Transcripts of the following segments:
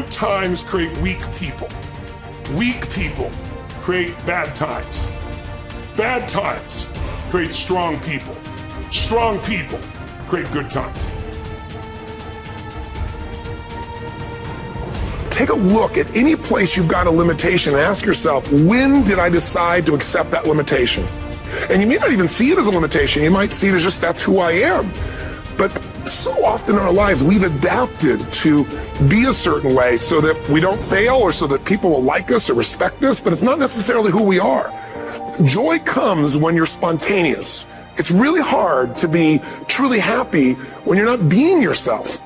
Good times create weak people. Weak people create bad times. Bad times create strong people. Strong people create good times. Take a look at any place you've got a limitation and ask yourself, when did I decide to accept that limitation? And you may not even see it as a limitation. You might see it as just, that's who I am. But so often in our lives, we've adapted to be a certain way so that we don't fail or so that people will like us or respect us, but it's not necessarily who we are. Joy comes when you're spontaneous. It's really hard to be truly happy when you're not being yourself.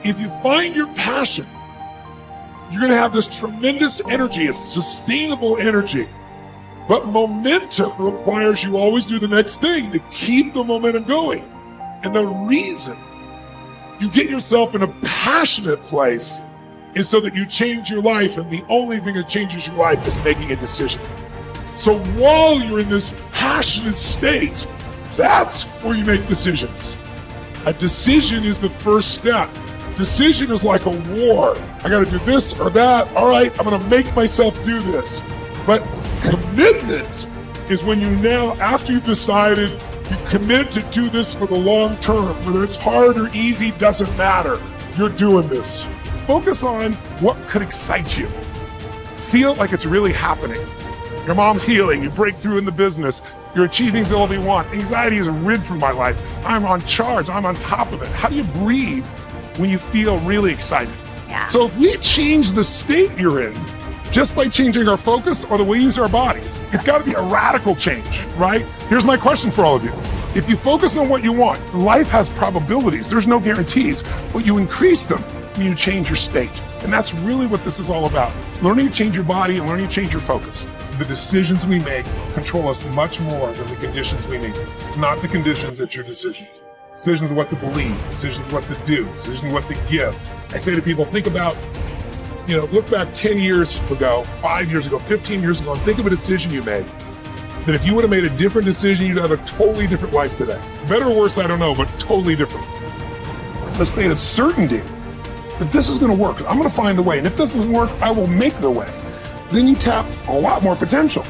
If you find your passion, you're going to have this tremendous energy. It's sustainable energy. But momentum requires you always do the next thing to keep the momentum going. And the reason you get yourself in a passionate place is so that you change your life. And the only thing that changes your life is making a decision. So while you're in this passionate state, that's where you make decisions. A decision is the first step. Decision is like a war. I got to do this or that. All right, I'm going to make myself do this. But commitment is when you now, after you've decided, you commit to do this for the long term. Whether it's hard or easy, doesn't matter. You're doing this. Focus on what could excite you. Feel like it's really happening. Your mom's healing, you break through in the business, you're achieving the goal you want. Anxiety is rid from my life. I'm on charge, I'm on top of it. How do you breathe when you feel really excited? Yeah. So if we change the state you're in, just by changing our focus or the way we use our bodies, it's got to be a radical change, right? Here's my question for all of you. If you focus on what you want, life has probabilities, there's no guarantees, but you increase them when you change your state. And that's really what this is all about. Learning to change your body and learning to change your focus. The decisions we make control us much more than the conditions we make. It's not the conditions, it's your decisions. Decisions what to believe, decisions what to do, decisions what to give. I say to people, think about, look back 10 years ago, 5 years ago, 15 years ago, and think of a decision you made. That if you would have made a different decision, you'd have a totally different life today. Better or worse, I don't know, but totally different. A state of certainty that this is going to work. I'm going to find a way. And if this doesn't work, I will make the way. Then you tap a lot more potential.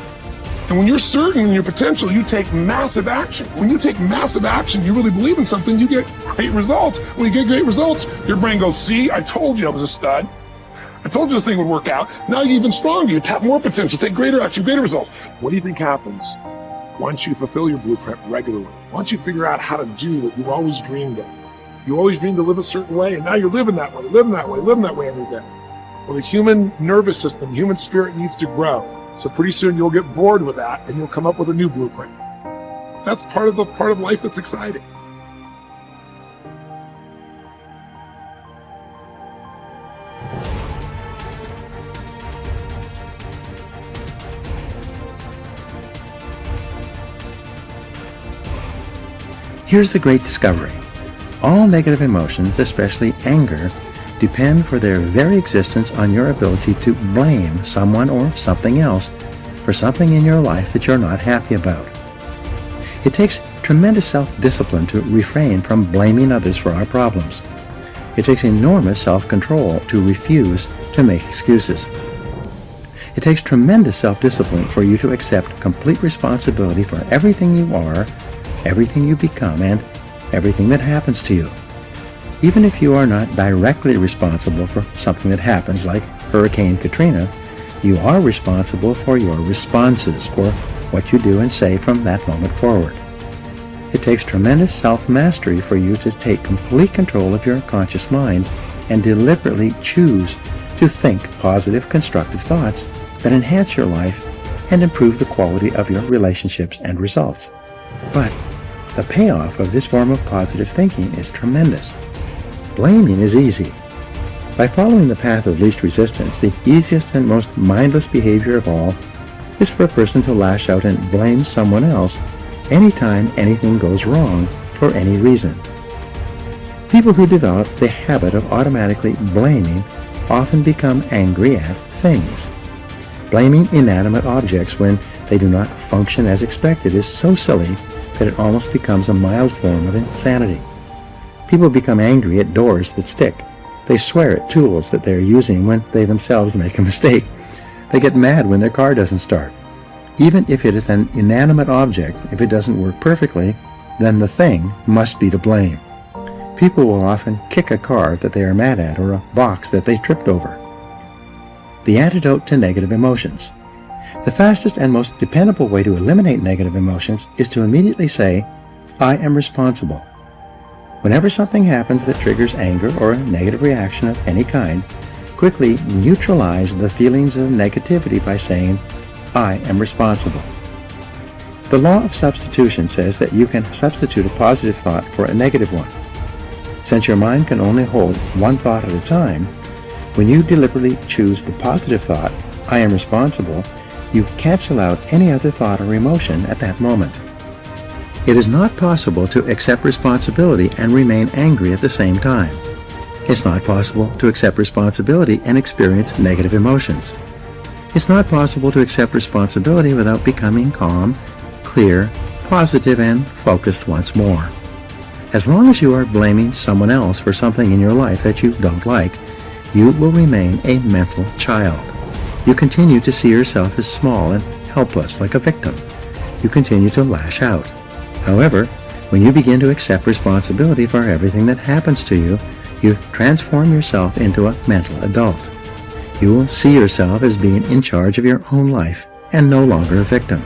And when you're certain in your potential, you take massive action. When you take massive action, you really believe in something, you get great results. When you get great results, your brain goes, see, I told you I was a stud. I told you this thing would work out. Now you're even stronger. You tap more potential, take greater action, greater results. What do you think happens once you fulfill your blueprint regularly? Once you figure out how to do what you've always dreamed of? You always dreamed to live a certain way, and now you're living that way every day. Well, the human nervous system, human spirit needs to grow. So pretty soon you'll get bored with that and you'll come up with a new blueprint. That's part of life that's exciting. Here's the great discovery. All negative emotions, especially anger, depend for their very existence on your ability to blame someone or something else for something in your life that you're not happy about. It takes tremendous self-discipline to refrain from blaming others for our problems. It takes enormous self-control to refuse to make excuses. It takes tremendous self-discipline for you to accept complete responsibility for everything you are, everything you become, and everything that happens to you. Even if you are not directly responsible for something that happens, like Hurricane Katrina, you are responsible for your responses, for what you do and say from that moment forward. It takes tremendous self-mastery for you to take complete control of your conscious mind and deliberately choose to think positive, constructive thoughts that enhance your life and improve the quality of your relationships and results. But the payoff of this form of positive thinking is tremendous. Blaming is easy. By following the path of least resistance, the easiest and most mindless behavior of all is for a person to lash out and blame someone else anytime anything goes wrong for any reason. People who develop the habit of automatically blaming often become angry at things. Blaming inanimate objects when they do not function as expected is so silly that it almost becomes a mild form of insanity. People become angry at doors that stick, They swear at tools that they are using when they themselves make a mistake. They get mad when their car doesn't start. Even if it is an inanimate object, if it doesn't work perfectly, then the thing must be to blame. People will often kick a car that they are mad at or a box that they tripped over. The antidote to negative emotions. The fastest and most dependable way to eliminate negative emotions is to immediately say, I am responsible. Whenever something happens that triggers anger or a negative reaction of any kind, quickly neutralize the feelings of negativity by saying, I am responsible. The law of substitution says that you can substitute a positive thought for a negative one. Since your mind can only hold one thought at a time, when you deliberately choose the positive thought, I am responsible, you cancel out any other thought or emotion at that moment. It is not possible to accept responsibility and remain angry at the same time. It's not possible to accept responsibility and experience negative emotions. It's not possible to accept responsibility without becoming calm, clear, positive, and focused once more. As long as you are blaming someone else for something in your life that you don't like, you will remain a mental child. You continue to see yourself as small and helpless, like a victim. You continue to lash out. However, when you begin to accept responsibility for everything that happens to you, you transform yourself into a mental adult. You will see yourself as being in charge of your own life and no longer a victim.